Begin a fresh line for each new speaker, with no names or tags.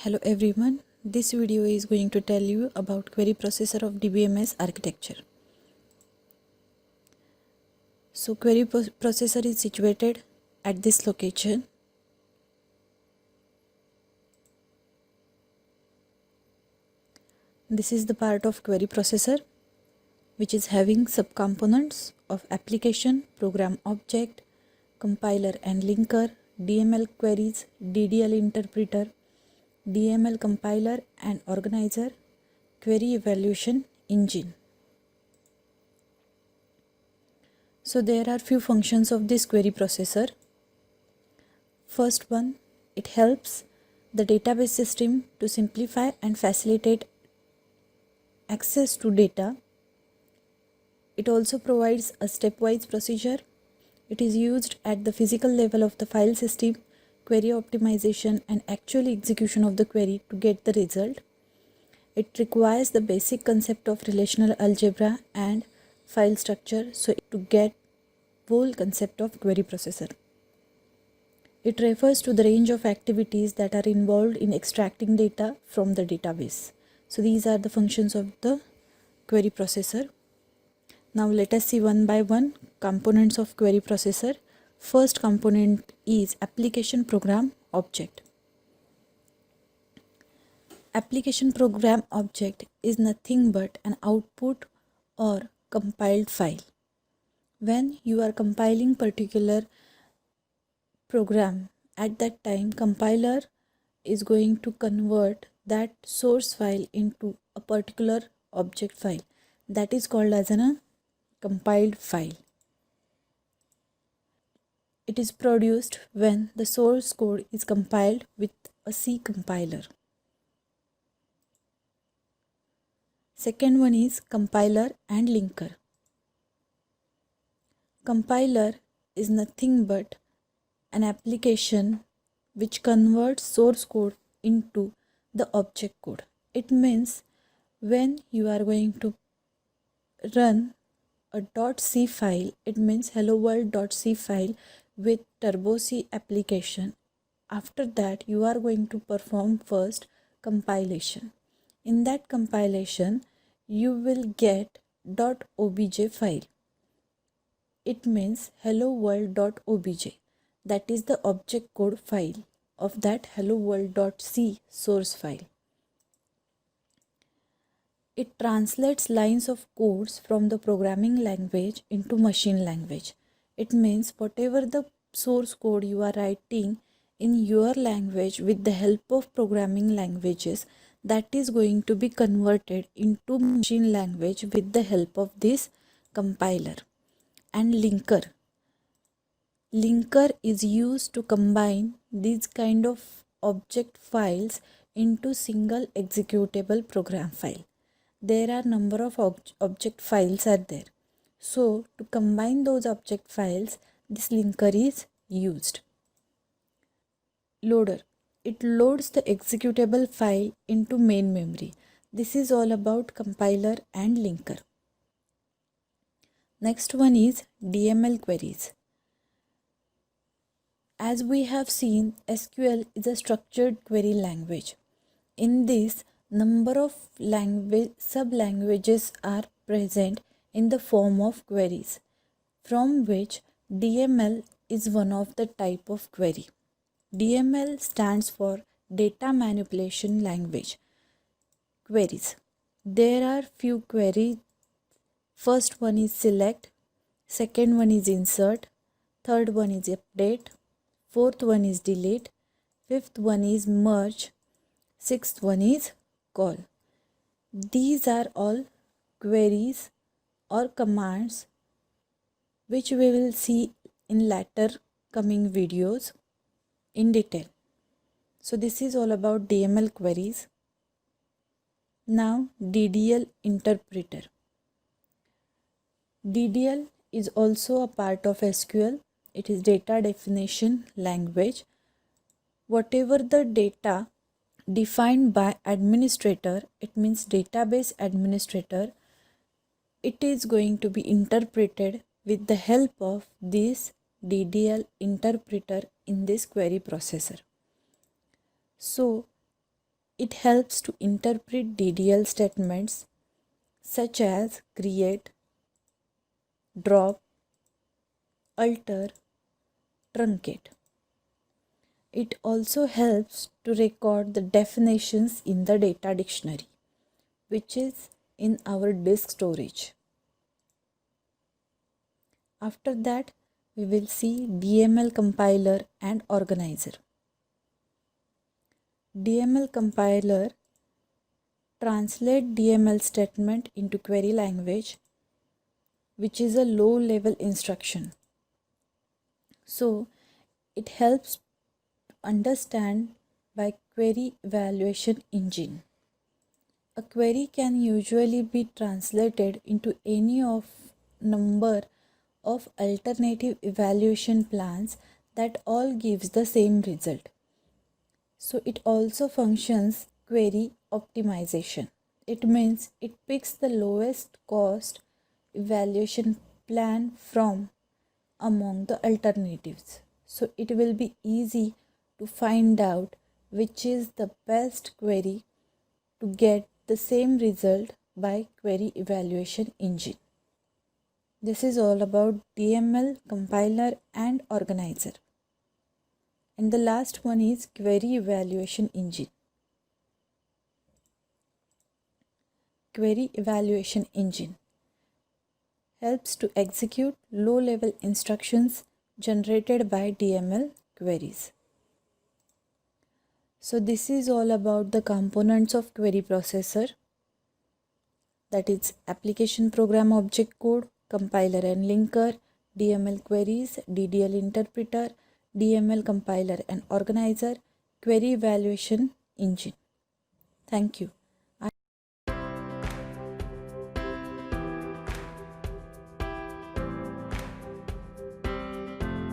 Hello everyone, this video is going to tell you about query processor of DBMS architecture. So query processor is situated at this location. This is the part of query processor which is having subcomponents of application, program object, compiler and linker, DML queries, DDL interpreter, DML compiler and organizer, query evaluation engine. So there are few functions of this query processor. First one, it helps the database system to simplify and facilitate access to data. It also provides a stepwise procedure. It is used at the physical level of the file system, query optimization and actual execution of the query to get the result. It requires the basic concept of relational algebra and file structure so to get whole concept of query processor. It refers to the range of activities that are involved in extracting data from the database. So these are the functions of the query processor. Now let us see one by one components of query processor. First component is application program object. Application program object is nothing but an output or compiled file. When you are compiling particular program, at that time compiler is going to convert that source file into a particular object file that is called as a compiled file. It is produced when the source code is compiled with a C compiler. Second one is compiler and linker. Compiler is nothing but an application which converts source code into the object code. It means when you are going to run a .c file, it means hello world.c file with turbo C application. After that you are going to perform first compilation. In that compilation you will get .obj file. It means hello world.obj. That is the object code file of that hello world.c source file. It translates lines of codes from the programming language into machine language. It means whatever the source code you are writing in your language with the help of programming languages, that is going to be converted into machine language with the help of this compiler. And linker. Linker is used to combine these kind of object files into single executable program file. There are number of object files are there. So to combine those object files, this linker is used. Loader. It loads the executable file into main memory. This is all about compiler and linker. Next one is DML queries. As we have seen, SQL is a structured query language. In this, number of sub-languages are present in the form of queries, from which DML is one of the type of query. DML stands for Data Manipulation Language. Queries. There are few queries. First one is select, second one is insert, third one is update, fourth one is delete, fifth one is merge, sixth one is call. These are all queries or commands which we will see in later coming videos in detail. So this is all about DML queries. Now DDL interpreter. DDL is also a part of SQL. It is data definition language. Whatever the data defined by administrator, it means database administrator, it is going to be interpreted with the help of this DDL interpreter in this query processor. So It helps to interpret DDL statements such as create, drop, alter, truncate. It also helps to record the definitions in the data dictionary, which is in our disk storage. After that, we will see DML compiler and organizer. DML compiler translate DML statement into query language, which is a low level instruction. So it helps understand by query evaluation engine. A query can usually be translated into any of number of alternative evaluation plans that all gives the same result. So it also functions query optimization. It means it picks the lowest cost evaluation plan from among the alternatives. So it will be easy to find out which is the best query to get the same result by query evaluation engine. This is all about DML, compiler and organizer. And the last one is query evaluation engine. Query evaluation engine helps to execute low-level instructions generated by DML queries. So this is all about the components of query processor, that is application program object code, compiler and linker, DML queries, DDL interpreter, DML compiler and organizer, query evaluation engine. Thank you.